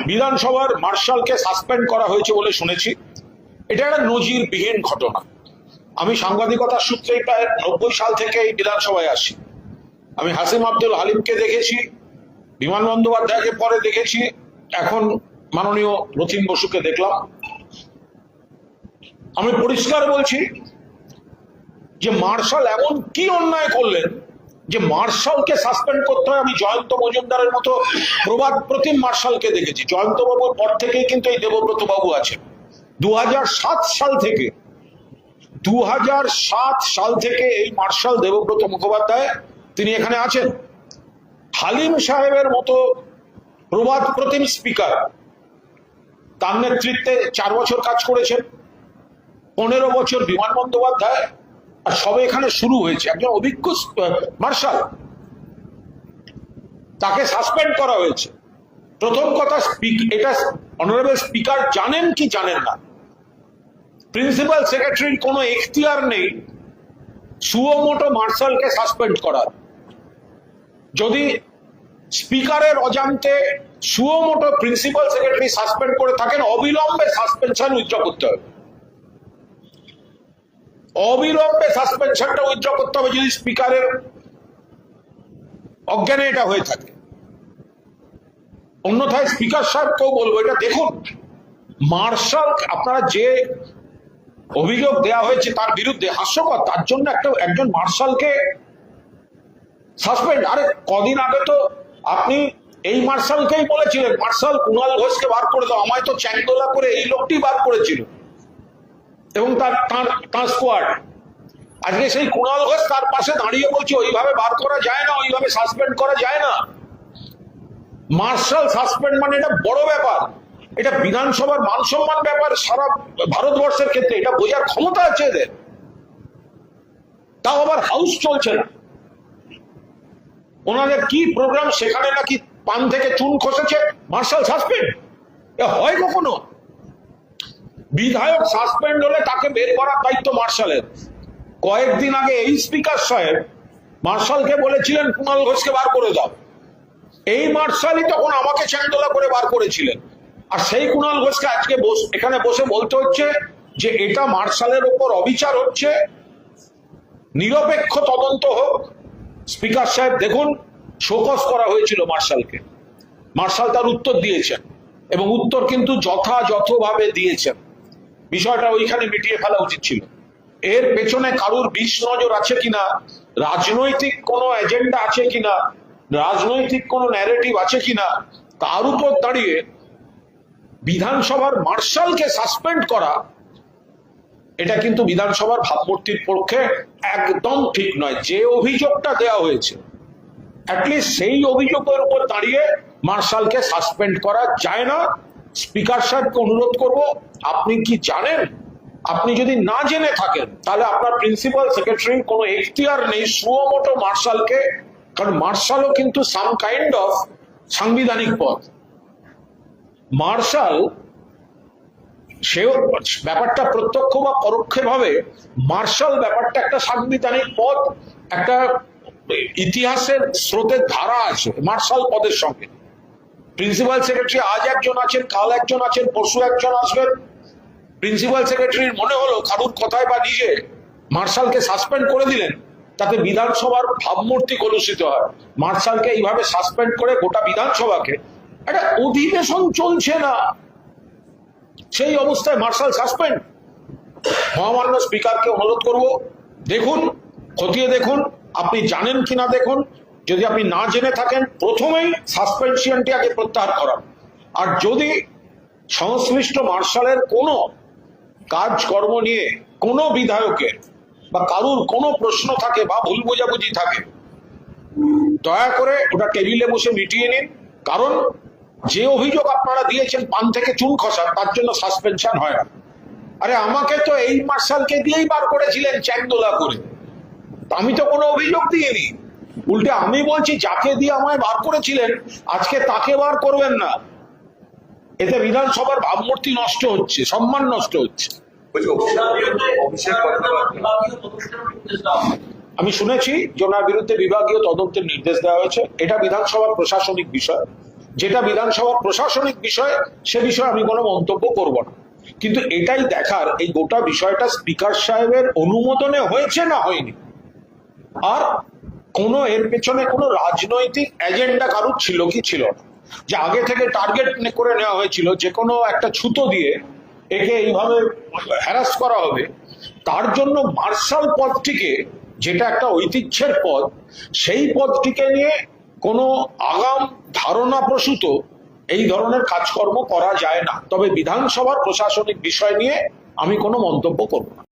বিধানসভার মার্শালকে সাসপেন্ড করা হয়েছে বলে শুনেছি। এটা একটা নজিরবিহীন ঘটনা। আমি সাংবাদিকতার সূত্রে প্রায় 90 সাল থেকে এই বিধানসভায় আসি। আমি হাসিম আব্দুল হালিমকে দেখেছি, বিমান বন্দ্যোপাধ্যায়কে পরে দেখেছি, এখন মাননীয় রতিন বসুকে দেখলাম। আমি পরিষ্কার বলছি যে মার্শাল এমন কি অন্যায় করলেন যে মার্শালকে সাসপেন্ড করতে হয়। আমি জয়ন্ত মজুমদারের মতো প্রবাদ প্রতিম মার্শালকে দেখেছি। জয়ন্ত বাবুর পর থেকেই কিন্তু এই দেবব্রত বাবু আছেন। 2007 সাল থেকে এই মার্শাল দেবব্রত মুখোপাধ্যায় তিনি এখানে আছেন। হালিম সাহেবের মতো প্রবাদ প্রতিম স্পিকার, তার নেতৃত্বে 4 বছর কাজ করেছেন, 15 বছর বিমান বন্দ্যোপাধ্যায়, আর সবে এখানে শুরু হয়েছে একজন অভিজ্ঞ মার্শাল, তাকে সাসপেন্ড করা হয়েছে। প্রথম কথা, এটা অনারেবল স্পিকার জানেন কি জানেন না, প্রিন্সিপাল সেক্রেটারির কোনো এখতিয়ার নেই সুমোটো মার্শালকে সাসপেন্ড করার। যদি স্পিকারের অজান্তে সুমোটো প্রিন্সিপাল সেক্রেটারি সাসপেন্ড করে থাকেন, অবিলম্বে সাসপেনশন উইথড্র করতে হবে। অবিলম্বে সাসপেনশনটা উইথড্র করতে হবে যদি স্পিকারের অজ্ঞানে এটা হয়ে থাকে। অন্যথায় স্পিকার সাহেবকেও বলবো, এটা দেখুন, মার্শাল আপনারা যে অভিযোগ দেয়া হয়েছে তার বিরুদ্ধে, হাস্যকর, তার জন্য একজন মার্শালকে সাসপেন্ড। আরে কদিন আগে তো আপনি এই মার্শালকেই বলেছিলেন, মার্শাল কুণাল ঘোষকে বার করে দাও। আমায় তো চ্যাংদোলা করে এই লোকটি বার করেছিল এবং তার স্কোয়াড। আজকে সেই কুণাল ঘোষ তার পাশে দাঁড়িয়ে বলছে ওইভাবে বার করা যায় না, ওইভাবে সাসপেন্ড করা যায় না। মার্শাল সাসপেন্ড মানে এটা বড় ব্যাপার, এটা বিধানসভার মান সম্মান ব্যাপার সারা ভারতবর্ষের ক্ষেত্রে। এটা বোঝার ক্ষমতা আছে এদের, তাও আবার হাউস চলছে না। ওনাদের কি প্রোগ্রাম, সেখানে নাকি পান থেকে চুন খসেছে, মার্শাল সাসপেন্ড হয় কখনো? বিধায়ক সাসপেন্ড হলে তাকে বের করার দায়িত্ব মার্শালের। কয়েকদিন আগে এই স্পিকার সাহেব মার্শালকে বলেছিলেন কুণাল ঘোষকে বার করে দাও। এই মার্শালই তখন আমাকে চ্যাংদোলা করে বার করেছিলেন। আর সেই কুণাল ঘোষকে আজকে এখানে বসে বলতে হচ্ছে যে এটা মার্শালের উপর অবিচার হচ্ছে, নিরপেক্ষ তদন্ত হোক। স্পিকার সাহেব দেখুন, শোকজ করা হয়েছিল মার্শালকে, মার্শাল তার উত্তর দিয়েছেন এবং উত্তর কিন্তু যথাযথভাবে দিয়েছেন। বিষয়টা ওইখানে মিটিয়ে ফেলা উচিত ছিল। এর পেছনে কারুর বিষ নজর আছে কিনা, রাজনৈতিক কোনো এজেন্ডা আছে কিনা, রাজনৈতিক কোনো ন্যারেটিভ আছে কিনা, তার উপর দাঁড়িয়ে বিধানসভার মার্শালকে সাসপেন্ড করা, এটা কিন্তু বিধানসভার ভাবমূর্তির পক্ষে একদম ঠিক নয়। যে অভিযোগটা দেওয়া হয়েছে, অ্যাটলিস্ট সেই অভিযোগের উপর দাঁড়িয়ে মার্শালকে সাসপেন্ড করা যায় না। স্পিকার সাহেবকে অনুরোধ করব, আপনি কি জানেন? আপনি যদি না জেনে থাকেন তাহলে আপনার প্রিন্সিপাল সেক্রেটারির কোনো এখতিয়ার নেই সুমোটো মার্শালকে, কারণ মার্শালও কিন্তু সাম কাইন্ড অফ সাংবিধানিক পদ। মার্শাল সেও ব্যাপারটা প্রত্যক্ষ বা পরোক্ষভাবে, মার্শাল ব্যাপারটা একটা সাংবিধানিক পদ, একটা ইতিহাসের স্রোতের ধারা আছে মার্শাল পদের সঙ্গে। প্রিন্সিপাল সেক্রেটারি আজ একজন আছেন, কাল একজন আছেন, পরশু একজন আসবেন। প্রিন্সিপাল সেক্রেটারির মনে হলো কারুর কথায় বা নিজে মার্শালকে সাসপেন্ড করে দিলেন, তাতে বিধানসভার ভাবমূর্তি কলুষিত হয়। মার্শালকে এইভাবে সাসপেন্ড করে গোটা বিধানসভাকে, একটা অধিবেশন চলছে না সেই অবস্থায় মার্শাল সাসপেন্ড। মহামান্য স্পিকারকে অনুরোধ করব, দেখুন, খতিয়ে দেখুন, আপনি জানেন কিনা দেখুন। যদি আপনি না জেনে থাকেন, প্রথমেই সাসপেনশনটি আগে প্রত্যাহার করান। আর যদি সংশ্লিষ্ট মার্শালের কোনো কাজকর্ম নিয়ে কোনো বিধায়কের বা কারুর কোনো প্রশ্ন থাকে বা ভুল বোঝাবুঝি থাকে, দয়া করে ওটা টেবিলে বসে মিটিয়ে নিন। কারণ যে অভিযোগ আপনারা দিয়েছেন পান থেকে চুন খসার, তার জন্য সাসপেনশন হয় না। আরে আমাকে তো এই মার্শালকে দিয়েই বার করেছিলেন চ্যাংদোলা করে, আমি তো কোনো অভিযোগ দিইনি। উল্টে আমি বলছি যাকে দিয়ে আমায় বার করেছিলেন আজকে তাকে বার করবেন না। এতে বিধানসভার ভাবমূর্তি নষ্ট হচ্ছে, সম্মান নষ্ট হচ্ছে। আমি শুনেছি যে ওনার বিরুদ্ধে বিভাগীয় তদন্তের নির্দেশ দেওয়া হয়েছে। এটা বিধানসভার প্রশাসনিক বিষয়, যেটা বিধানসভার প্রশাসনিক বিষয়, সে বিষয়ে আমি কোনো মন্তব্য করব না। কিন্তু এটাই দেখার এই গোটা বিষয়টা স্পিকার সাহেবের অনুমোদনে হয়েছে না হয়নি, আর কোনো এর পেছনে কোনো রাজনৈতিক এজেন্ডা কারুর ছিল কি ছিল না, যে আগে থেকে টার্গেট করে নেওয়া হয়েছিল যে কোনো একটা ছুতো দিয়ে একে এইভাবে হ্যারাস করা হবে, তার জন্য মার্শাল পদটিকে, যেটা একটা ঐতিহ্যের পদ, সেই পদটিকে নিয়ে কোনো আগাম ধারণা প্রসূত এই ধরনের কাজকর্ম করা যায় না। তবে বিধানসভার প্রশাসনিক বিষয় নিয়ে আমি কোনো মন্তব্য করব না।